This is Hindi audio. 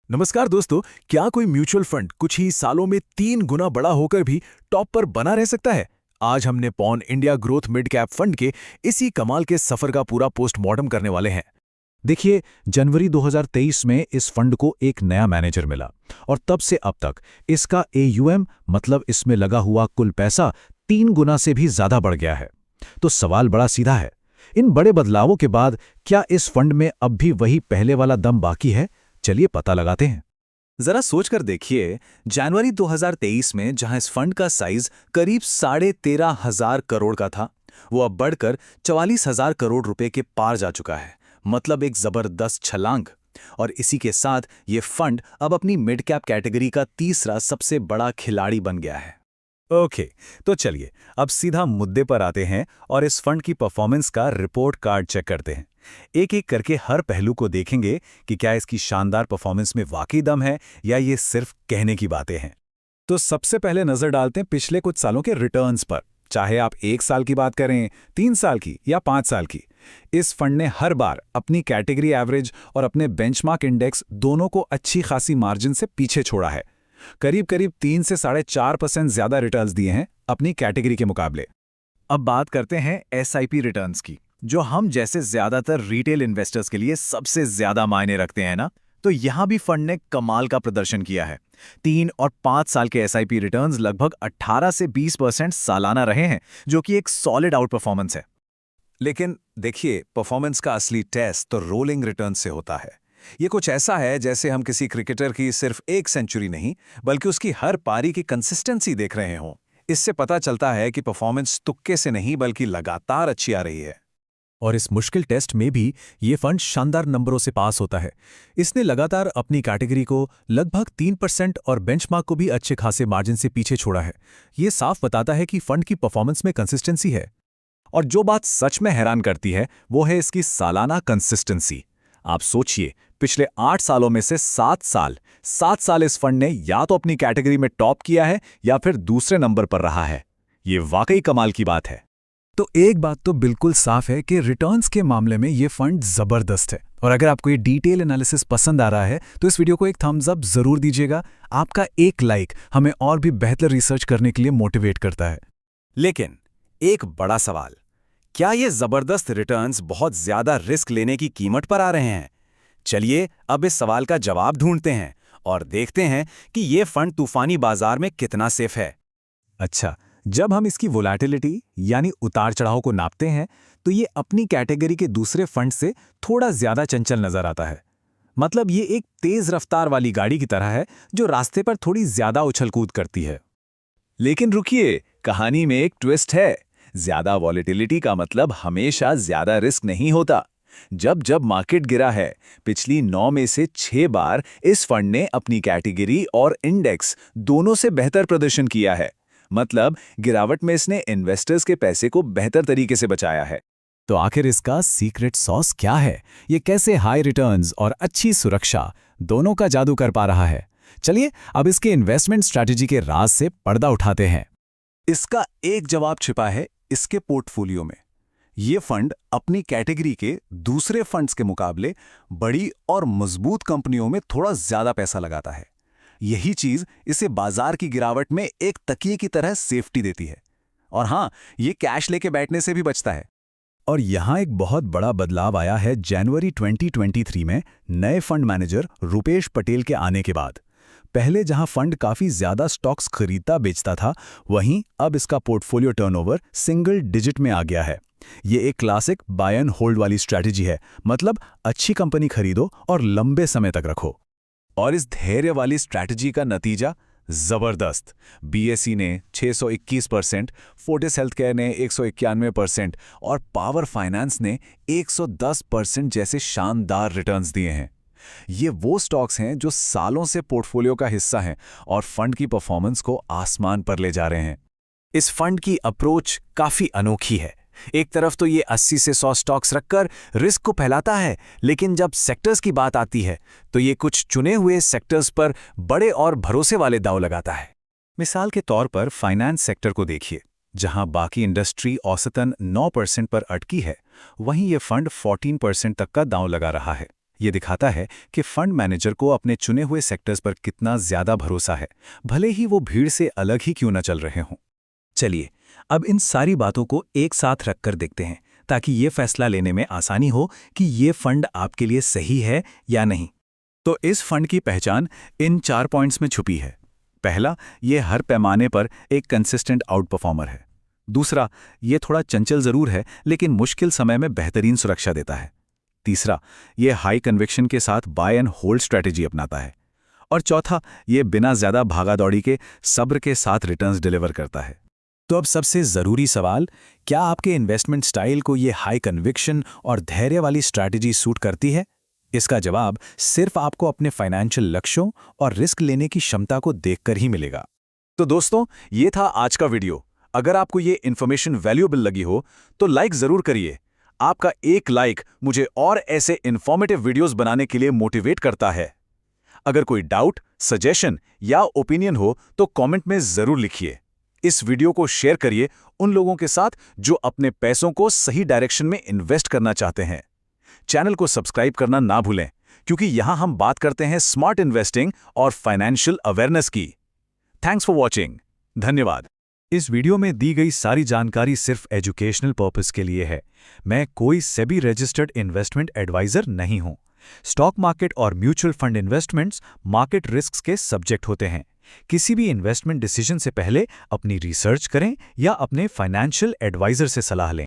नमस्कार दोस्तों। क्या कोई म्यूचुअल फंड कुछ ही सालों में 3 गुना बड़ा होकर भी टॉप पर बना रह सकता है? आज हमने पॉन India growth mid cap fund के इसी कमाल के सफर का पूरा पोस्टमार्टम करने वाले हैं। देखिए, जनवरी 2023 में इस फंड को एक नया मैनेजर मिला और तब से अब तक इसका AUM मतलब इसमें लगा हुआ कुल पैसा 3 गुना से भी ज्यादा बढ़ गया है। तो सवाल बड़ा सीधा है, इन बड़े बदलावों के बाद क्या इस फंड में अब भी वही पहले वाला दम बाकी है? चलिए पता लगाते हैं। जरा सोचकर देखिए, जनवरी 2023 में जहां इस फंड का साइज करीब 13,500 करोड़ का था, वो अब बढ़कर 44,000 करोड़ रुपए के पार जा चुका है। मतलब एक जबरदस्त छलांग। और इसी के साथ ये फंड अब अपनी मिड कैप कैटेगरी का तीसरा सबसे बड़ा खिलाड़ी बन गया है। ओके, तो चलिए अब सीधा मुद्दे पर आते हैं और इस फंड की परफॉर्मेंस का रिपोर्ट कार्ड चेक करते हैं। एक एक करके हर पहलू को देखेंगे कि क्या इसकी शानदार परफॉर्मेंस में वाकई दम है या ये सिर्फ कहने की बातें हैं। तो सबसे पहले नजर डालते हैं पिछले कुछ सालों के रिटर्न्स पर। चाहे आप 1 साल की बात करें, 3 साल की या 5 साल की, इस फंड ने हर बार अपनी कैटेगरी एवरेज और अपने बेंचमार्क इंडेक्स दोनों को अच्छी खासी मार्जिन से पीछे छोड़ा है। करीब करीब 3 से 4.5% ज्यादा रिटर्न्स दिए हैं अपनी कैटेगरी के मुकाबले। अब बात करते हैं SIP रिटर्न्स की, जो हम जैसे ज्यादातर रिटेल इन्वेस्टर्स के लिए सबसे ज्यादा मायने रखते हैं ना। तो यहां भी फंड ने कमाल का प्रदर्शन किया है। 3 और 5 साल के SIP रिटर्न्स लगभग 18 से 20% सालाना रहे हैं, जो कि एक सॉलिड आउट परफॉर्मेंस है। लेकिन देखिए, परफॉर्मेंस का असली टेस्ट तो रोलिंग रिटर्न से होता है। ये कुछ ऐसा है जैसे हम किसी क्रिकेटर की सिर्फ एक सेंचुरी नहीं, बल्कि उसकी हर पारी की कंसिस्टेंसी देख रहे हों। इससे पता चलता है कि परफॉर्मेंस तुक्के से नहीं बल्कि लगातार अच्छी आ रही है। और इस मुश्किल टेस्ट में भी ये फंड शानदार नंबरों से पास होता है। इसने लगातार अपनी कैटेगरी को लगभग 3% और बेंचमार्क को भी अच्छे खासे मार्जिन से पीछे छोड़ा है। ये साफ बताता है कि फंड की परफॉर्मेंस में कंसिस्टेंसी है। और जो बात सच में हैरान करती है वो है इसकी सालाना कंसिस्टेंसी। आप सोचिए, पिछले 8 सालों में से 7 साल इस फंड ने या तो अपनी कैटेगरी में टॉप किया है या फिर दूसरे नंबर पर रहा है। ये वाकई कमाल की बात है। तो एक बात तो बिल्कुल साफ है कि रिटर्न्स के मामले में ये फंड जबरदस्त है। और अगर आपको ये डिटेल एनालिसिस पसंद आ रहा है तो इस वीडियो को एक थम्स अप जरूर दीजिएगा। आपका एक लाइक हमें और भी बेहतर रिसर्च करने के लिए मोटिवेट करता है। लेकिन एक बड़ा सवाल, क्या ये जबरदस्त रिटर्न्स बहुत ज्यादा रिस्क लेने की कीमत पर आ रहे हैं? चलिए अब इस सवाल का जवाब ढूंढते हैं और देखते हैं कि ये फंड तूफानी बाजार में कितना सेफ है। अच्छा, जब हम इसकी वोलेटिलिटी यानी उतार चढ़ाव को नापते हैं तो ये अपनी कैटेगरी के दूसरे फंड से थोड़ा ज्यादा चंचल नजर आता है। मतलब ये एक तेज रफ्तार वाली गाड़ी की तरह है जो रास्ते पर थोड़ी ज्यादा उछल कूद करती है। लेकिन रुकिए, कहानी में एक ट्विस्ट है। ज्यादा वॉलेटिलिटी का मतलब हमेशा ज्यादा रिस्क नहीं होता। जब जब मार्केट गिरा है, पिछली 9 में से 6 बार इस फंड ने अपनी कैटेगरी और इंडेक्स दोनों से बेहतर प्रदर्शन किया है। मतलब गिरावट में इसने इन्वेस्टर्स के पैसे को बेहतर तरीके से बचाया है। तो आखिर इसका सीक्रेट सॉस क्या है? ये कैसे हाई रिटर्न्स और अच्छी सुरक्षा दोनों का जादू कर पा रहा है? चलिए अब इसके इन्वेस्टमेंट स्ट्रैटेजी के राज से पर्दा उठाते हैं। इसका एक जवाब छिपा है इसके पोर्टफोलियो में। ये फंड अपनी कैटेगरी के दूसरे फंड्स के मुकाबले बड़ी और मजबूत कंपनियों में थोड़ा ज्यादा पैसा लगाता है। यही चीज इसे बाजार की गिरावट में एक तकिए की तरह सेफ्टी देती है। और हां, ये कैश लेके बैठने से भी बचता है। और यहां एक बहुत बड़ा बदलाव आया है जनवरी 2023 में नए फंड मैनेजर रुपेश पटेल के आने के बाद। पहले जहां फंड काफी ज्यादा स्टॉक्स खरीदता बेचता था, वहीं अब इसका पोर्टफोलियो टर्नओवर सिंगल डिजिट में आ गया है। ये एक क्लासिक बाय एंड होल्ड वाली स्ट्रैटेजी है। मतलब अच्छी कंपनी खरीदो और लंबे समय तक रखो। और इस धैर्य वाली स्ट्रैटेजी का नतीजा जबरदस्त। BSE ने 621%, फोर्टिस हेल्थकेयर ने 191% और पावर फाइनेंस ने 110% जैसे शानदार रिटर्न्स दिए हैं। ये वो स्टॉक्स हैं जो सालों से पोर्टफोलियो का हिस्सा हैं और फंड की परफॉर्मेंस को आसमान पर ले जा रहे हैं। इस फंड की अप्रोच काफी अनोखी है। एक तरफ तो ये 80 से 100 स्टॉक्स रखकर रिस्क को फैलाता है, लेकिन जब सेक्टर्स की बात आती है तो ये कुछ चुने हुए सेक्टर्स पर बड़े और भरोसे वाले दांव लगाता है। मिसाल के तौर पर फाइनेंस सेक्टर को देखिए। जहां बाकी इंडस्ट्री औसतन 9% पर अटकी है, वहीं ये फंड 14% तक का दांव लगा रहा है। ये दिखाता है कि फंड मैनेजर को अपने चुने हुए सेक्टर्स पर कितना ज़्यादा भरोसा है, भले ही वो भीड़ से अलग ही क्यों न चल रहे हों। चलिए, अब इन सारी बातों को एक साथ रखकर देखते हैं, ताकि ये फैसला लेने में आसानी हो कि ये फंड आपके लिए सही है या नहीं। तो इस फंड की पहचान इन 4 पॉइंट्स में छुपी है। पहला, ये हर पैमाने पर एक कंसिस्टेंट आउट परफॉर्मर है। दूसरा, ये थोड़ा चंचल जरूर है लेकिन मुश्किल समय में बेहतरीन सुरक्षा देता है। तीसरा, ये हाई कन्विक्शन के साथ बाय एंड होल्ड स्ट्रेटेजी अपनाता है। और चौथा, ये बिना ज्यादा भागादौड़ी के सब्र के साथ रिटर्न्स डिलीवर करता है। तो अब सबसे ज़रूरी सवाल, क्या आपके इन्वेस्टमेंट स्टाइल को ये हाई कन्विक्शन और धैर्य वाली स्ट्रैटेजी सूट करती है? इसका जवाब सिर्फ आपको अपने फाइनेंशियल लक्ष्यों और रिस्क लेने की क्षमता को देखकर ही मिलेगा। तो दोस्तों, ये था आज का वीडियो। अगर आपको ये इन्फॉर्मेशन वैल्यूएबल लगी हो तो लाइक जरूर करिए। आपका एक लाइक मुझे और ऐसे इन्फॉर्मेटिव वीडियोस बनाने के लिए मोटिवेट करता है। अगर कोई डाउट, सजेशन या ओपिनियन हो तो कमेंट में जरूर लिखिए। इस वीडियो को शेयर करिए उन लोगों के साथ जो अपने पैसों को सही डायरेक्शन में इन्वेस्ट करना चाहते हैं। चैनल को सब्सक्राइब करना ना भूलें, क्योंकि यहां हम बात करते हैं स्मार्ट इन्वेस्टिंग और फाइनेंशियल अवेयरनेस की। Thanks for watching. धन्यवाद। इस वीडियो में दी गई सारी जानकारी सिर्फ एजुकेशनल पर्पस के लिए है। मैं कोई सेबी रजिस्टर्ड इन्वेस्टमेंट एडवाइजर नहीं हूं। स्टॉक मार्केट और mutual fund investments market risks के सब्जेक्ट होते हैं। किसी भी इन्वेस्टमेंट डिसीजन से पहले अपनी रिसर्च करें या अपने फाइनेंशियल एडवाइजर से सलाह लें।